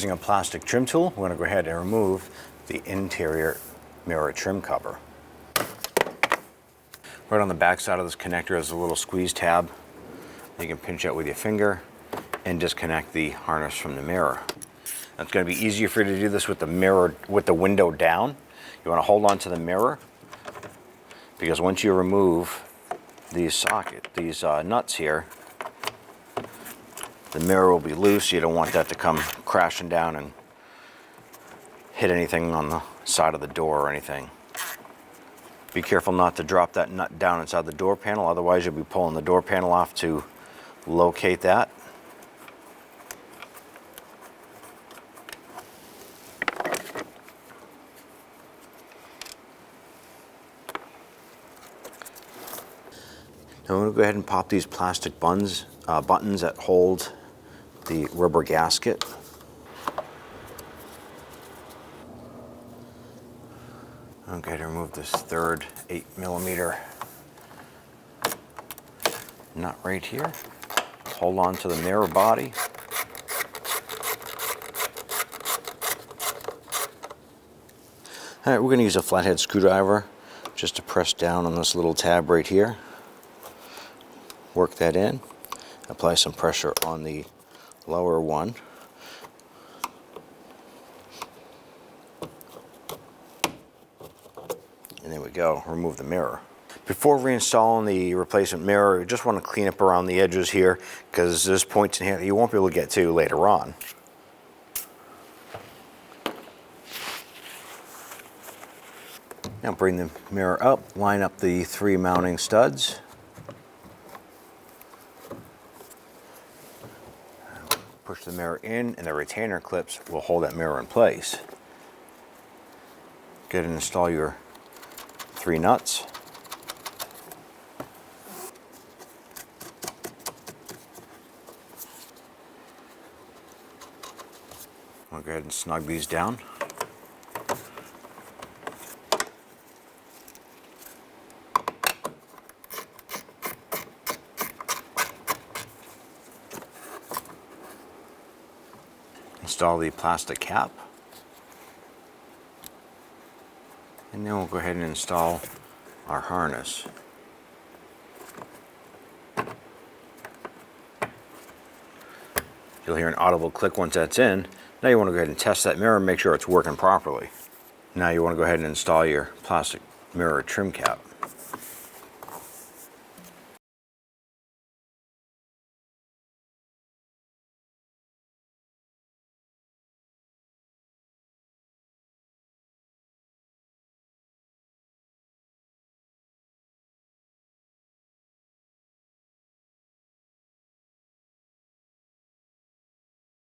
using a plastic trim tool, we're going to go ahead and remove the interior mirror trim cover. Right on the back side of this connector is a little squeeze tab. You can pinch out with your finger and disconnect the harness from the mirror. It's going to be easier for you to do this with the mirror, with the window down. You want to hold on to the mirror, because once you remove these nuts here, the mirror will be loose. You don't want that to come crashing down and hit anything on the side of the door or anything. Be careful not to drop that nut down inside the door panel, otherwise you'll be pulling the door panel off to locate that. Now I'm going to go ahead and pop these plastic buttons that hold the rubber gasket. I'm going to remove this third 8mm nut right here. Hold on to the mirror body. All right, we're going to use a flathead screwdriver just to press down on this little tab right here. Work that in. Apply some pressure on the lower one. And there we go, remove the mirror. Before reinstalling the replacement mirror, you just want to clean up around the edges here, because there's points in here you won't be able to get to later on. Now bring the mirror up, line up the 3 mounting studs. Push the mirror in, and the retainer clips will hold that mirror in place. Go ahead and install your 3 nuts. I'll go ahead and snug these down. Install the plastic cap, and then we'll go ahead and install our harness. You'll hear an audible click once that's in. Now you want to go ahead and test that mirror and make sure it's working properly. Now you want to go ahead and install your plastic mirror trim cap.